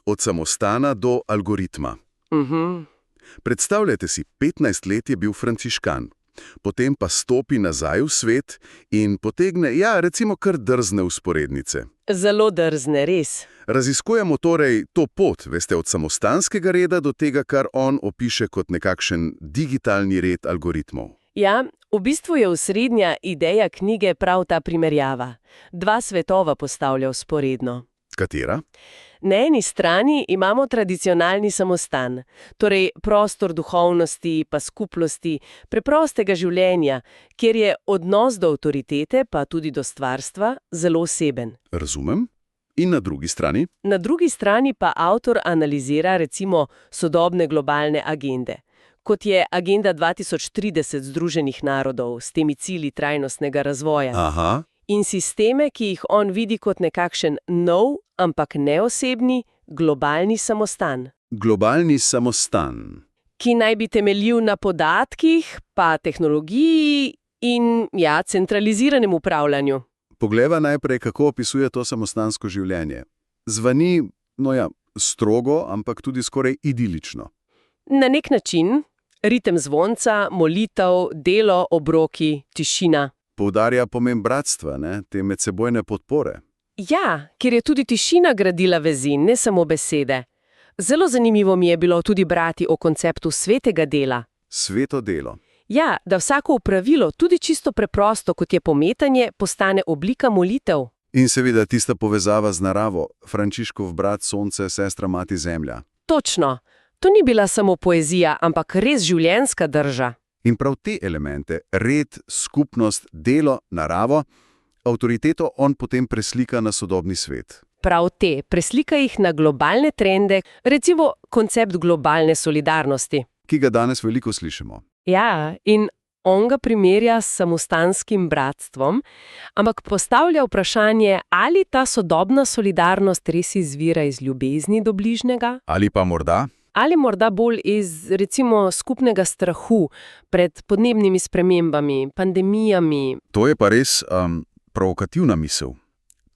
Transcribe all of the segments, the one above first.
Od samostana do algoritma. Predstavljajte si, 15 let je bil frančiškan, potem pa stopi nazaj v svet in potegne, recimo kar drzne vzporednice. Zelo drzne, res. Raziskujemo torej to pot, veste, od samostanskega reda do tega, kar on opiše kot nekakšen digitalni red algoritmov. Ja, v bistvu je osrednja ideja knjige prav ta primerjava. Dva svetova postavlja vzporedno. Katera? Na eni strani imamo tradicionalni samostan, torej prostor duhovnosti pa skupnosti, preprostega življenja, kjer je odnos do avtoritete pa tudi do stvarstva zelo oseben. Razumem. In na drugi strani? Na drugi strani pa avtor analizira recimo sodobne globalne agende, kot je Agenda 2030 Združenih narodov s temi cilji trajnostnega razvoja. Aha. In sisteme, ki jih on vidi kot nekakšen nov, ampak neosebni, globalni samostan. Globalni samostan. Ki naj bi temeljil na podatkih, pa tehnologiji in, centraliziranem upravljanju. Poglejva najprej, kako opisuje to samostansko življenje. Zvani, strogo, ampak tudi skoraj idilično. Na nek način, ritem zvonca, molitev, delo, obroki, tišina. Poudarja pomen bratstva, te medsebojne podpore. Ja, ker je tudi tišina gradila vezi, ne samo besede. Zelo zanimivo mi je bilo tudi brati o konceptu svetega dela. Sveto delo. Ja, da vsako opravilo, tudi čisto preprosto, kot je pometanje, postane oblika molitev. In seveda tista povezava z naravo, Frančiškov brat sonce, sestra mati zemlja. Točno. To ni bila samo poezija, ampak res življenjska drža. In prav te elemente, red, skupnost, delo, naravo, avtoriteto on potem preslika na sodobni svet. Prav te, preslika jih na globalne trende, recimo koncept globalne solidarnosti. Ki ga danes veliko slišimo. Ja, in on ga primerja s samostanskim bratstvom, ampak postavlja vprašanje, ali ta sodobna solidarnost res izvira iz ljubezni do bližnjega? Ali pa morda? Ali morda bolj iz, recimo, skupnega strahu pred podnebnimi spremembami, pandemijami. To je pa res provokativna misel.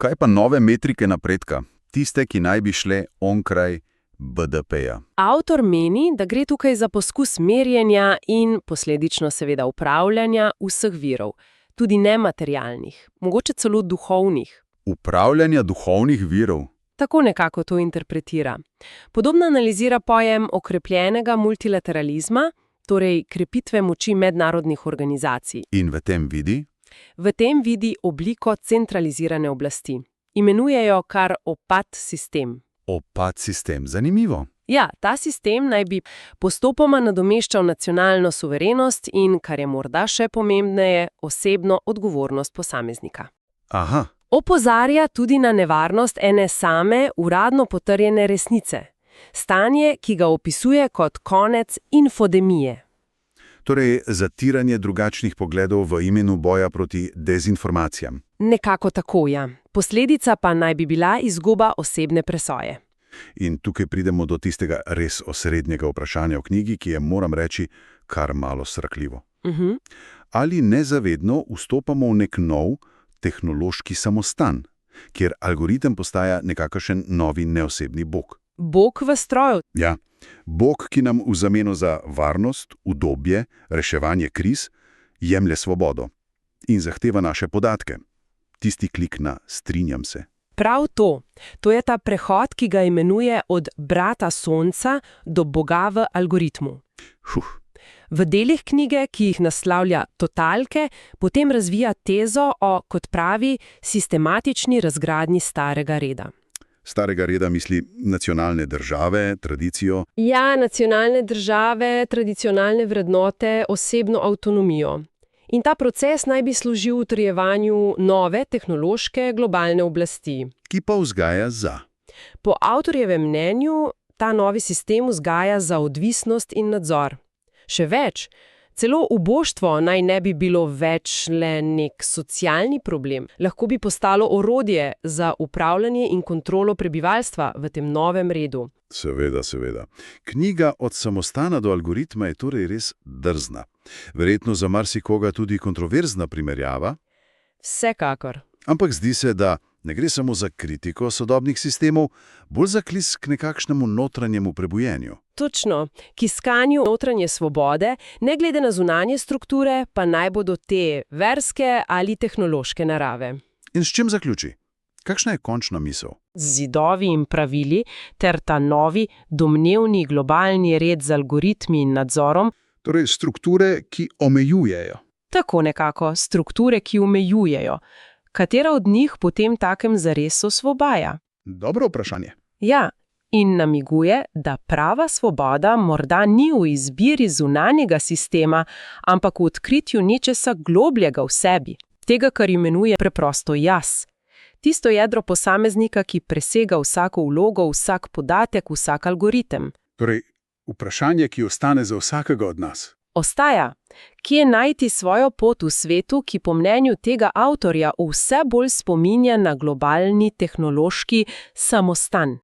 Kaj pa nove metrike napredka, tiste, ki naj bi šle onkraj BDP-ja? Avtor meni, da gre tukaj za poskus merjenja in posledično seveda upravljanja vseh virov, tudi nematerialnih, mogoče celo duhovnih. Upravljanja duhovnih virov? Tako nekako to interpretira. Podobno analizira pojem okrepljenega multilateralizma, torej krepitve moči mednarodnih organizacij. In v tem vidi? V tem vidi obliko centralizirane oblasti. Imenujejo kar opad sistem. Opad sistem, zanimivo. Ja, ta sistem naj bi postopoma nadomeščal nacionalno suverenost in, kar je morda še pomembneje, osebno odgovornost posameznika. Aha. Opozarja tudi na nevarnost ene same uradno potrjene resnice. Stanje, ki ga opisuje kot konec infodemije. Torej, zatiranje drugačnih pogledov v imenu boja proti dezinformacijam. Nekako tako, ja. Posledica pa naj bi bila izguba osebne presoje. In tukaj pridemo do tistega res osrednjega vprašanja v knjigi, ki je, moram reči, kar malo srakljivo. Ali nezavedno vstopamo v nek nov, tehnološki samostan, kjer algoritem postaja nekakšen novi neosebni bog. Bog v stroju. Ja, bog, ki nam v zameno za varnost, udobje, reševanje kriz, jemlje svobodo in zahteva naše podatke. Tisti klik na strinjam se. Prav to. To je ta prehod, ki ga imenuje od brata sonca do boga v algoritmu. V delih knjige, ki jih naslavlja totalke, potem razvija tezo o, kot pravi, sistematični razgradnji starega reda. Starega reda misli nacionalne države, tradicijo? Ja, nacionalne države, tradicionalne vrednote, osebno avtonomijo. In ta proces naj bi služil utrjevanju nove tehnološke globalne oblasti. Ki pa vzgaja za? Po avtorjevem mnenju, ta novi sistem vzgaja za odvisnost in nadzor. Še več, celo uboštvo naj ne bi bilo več le nek socialni problem, lahko bi postalo orodje za upravljanje in kontrolo prebivalstva v tem novem redu. Seveda, seveda. Knjiga Od samostana do algoritma je torej res drzna. Verjetno za marsikoga tudi kontroverzna primerjava. Vsekakor. Ampak zdi se, da Ne gre samo za kritiko sodobnih sistemov, bolj za klic k nekakšnemu notranjemu prebujenju. Točno, k iskanju notranje svobode, ne glede na zunanje strukture, pa naj bodo te verske ali tehnološke narave. In s čim zaključi? Kakšna je končna misel? Z zidovi in pravili ter ta novi, domnevni globalni red z algoritmi in nadzorom. Torej strukture, ki omejujejo. Tako nekako, strukture, ki omejujejo. Katera od njih potem takem zares osvobaja? Dobro vprašanje. Ja, in namiguje, da prava svoboda morda ni v izbiri zunanjega sistema, ampak v odkritju nečesa globljega v sebi, tega, kar imenuje preprosto jaz. Tisto jedro posameznika, ki presega vsako vlogo, vsak podatek, vsak algoritem. Torej, vprašanje, ki ostane za vsakega od nas. Ostaja, kje najti svojo pot v svetu, ki po mnenju tega avtorja vse bolj spominja na globalni tehnološki samostan.